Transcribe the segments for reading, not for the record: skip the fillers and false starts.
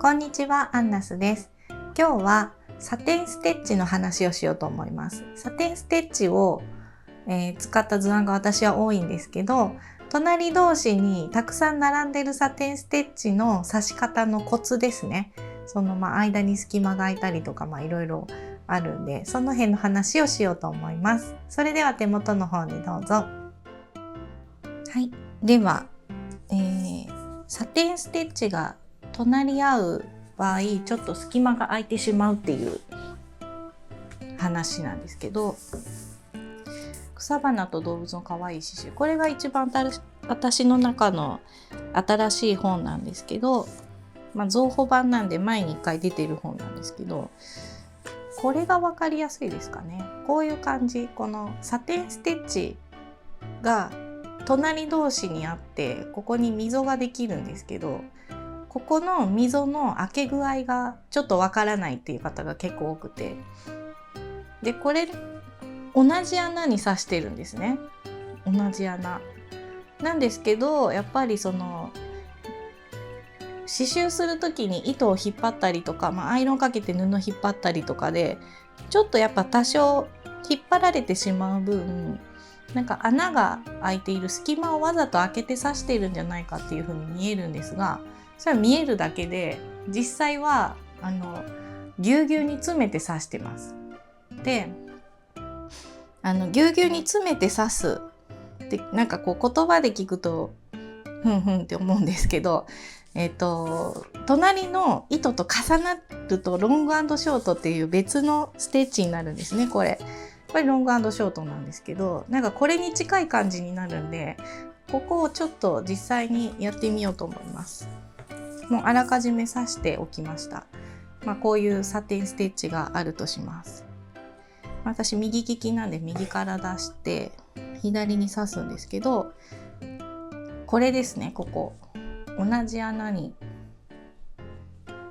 こんにちは、アンナスです。今日はサテンステッチの話をしようと思います。サテンステッチを、使った図案が私は多いんですけど、隣同士にたくさん並んでるサテンステッチの刺し方のコツですね。その間に隙間が空いたりとかいろいろあるんで、その辺の話をしようと思います。それでは手元の方にどうぞ。はい。では、サテンステッチが隣り合う場合、ちょっと隙間が空いてしまうっていう話なんですけど、草花と動物の可愛い刺繍、これが一番私の中の新しい本なんですけど、増補版なんで前に1回出てる本なんですけど、これが分かりやすいですかね。こういう感じ、このサテンステッチが隣同士にあって、ここに溝ができるんですけど、ここの溝の開け具合がちょっとわからないっていう方が結構多くて、でこれ同じ穴に刺してるんですね。同じ穴なんですけど、やっぱりその刺繍する時に糸を引っ張ったりとか、アイロンかけて布引っ張ったりとかでちょっとやっぱ多少引っ張られてしまう分、なんか穴が開いている隙間をわざと開けて刺しているんじゃないかっていう風に見えるんですが、それは見えるだけで、実際はぎゅうぎゅうに詰めて刺してます。で、ぎゅうぎゅうに詰めて刺すってなんかこう言葉で聞くとふんふんって思うんですけど、隣の糸と重なるとロング&ショートっていう別のステッチになるんですね。これロング&ショートなんですけど、なんかこれに近い感じになるんで、ここをちょっと実際にやってみようと思います。もうあらかじめ刺しておきました。こういうサテンステッチがあるとします。私右利きなんで右から出して左に刺すんですけど、これですね。ここ同じ穴に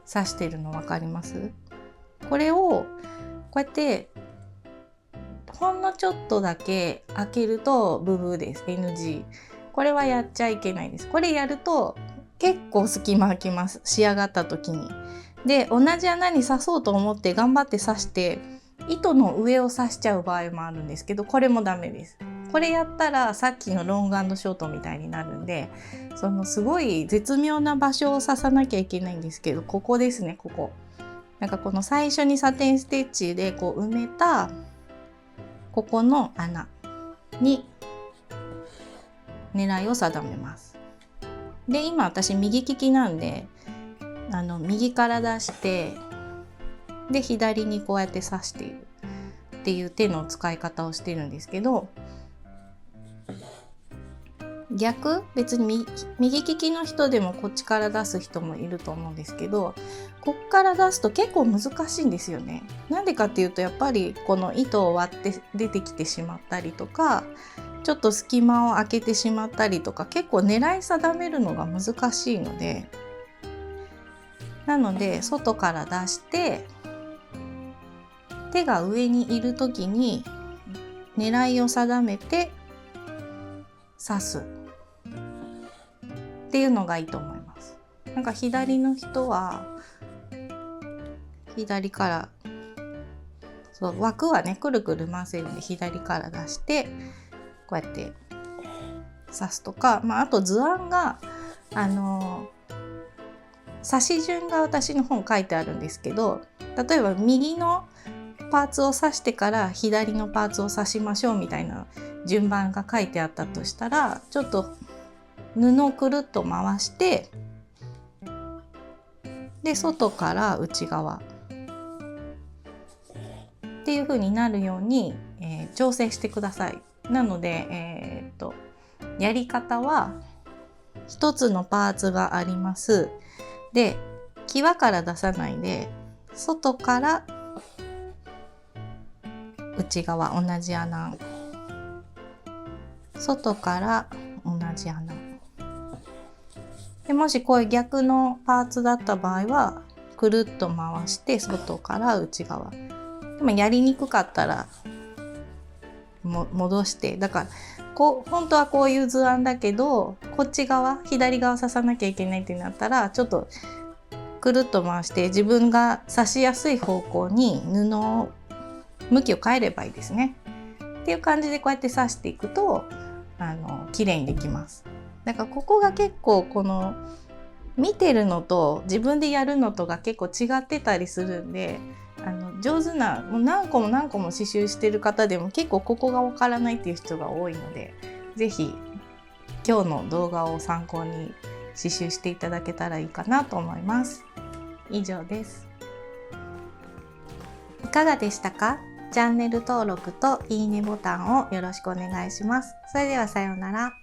刺してるの分かります？これをこうやってほんのちょっとだけ開けるとブブーです。 NG。 これはやっちゃいけないです。これやると結構隙間空きます、仕上がった時に。で、同じ穴に刺そうと思って頑張って刺して糸の上を刺しちゃう場合もあるんですけど、これもダメです。これやったらさっきのロング&ショートみたいになるんで、そのすごい絶妙な場所を刺さなきゃいけないんですけど、ここですね。ここなんかこの最初にサテンステッチでこう埋めたここの穴に狙いを定めます。で、今私右利きなんで右から出してで左にこうやって刺しているっていう手の使い方をしてるんですけど、別に右利きの人でもこっちから出す人もいると思うんですけど、こっから出すと結構難しいんですよね。なんでかっていうと、やっぱりこの糸を割って出てきてしまったりとか、ちょっと隙間を開けてしまったりとか、結構狙い定めるのが難しいので、なので外から出して手が上にいる時に狙いを定めて刺すっていうのがいいと思います。なんか左の人は左から枠はねくるくる回せるんで左から出してこうやって刺すとか、あと図案が刺し順が私の本書いてあるんですけど、例えば右のパーツを刺してから左のパーツを刺しましょうみたいな順番が書いてあったとしたら、ちょっと布をくるっと回してで外から内側っていう風になるように、調整してください。なので、やり方は一つのパーツがあります。で、際から出さないで外から内側同じ穴、外から同じ穴で、もしこういう逆のパーツだった場合はくるっと回して外から内側。でもやりにくかったら戻して、だから本当はこういう図案だけどこっち側左側刺さなきゃいけないってなったら、ちょっとくるっと回して自分が刺しやすい方向に布の向きを変えればいいですね。っていう感じでこうやって刺していくと綺麗にできます。だからここが結構この見てるのと自分でやるのとが結構違ってたりするんで、上手なもう何個も刺繍してる方でも結構ここがわからないっていう人が多いので、是非今日の動画を参考に刺繍していただけたらいいかなと思います。以上です。いかがでしたか？チャンネル登録といいねボタンをよろしくお願いします。それではさようなら。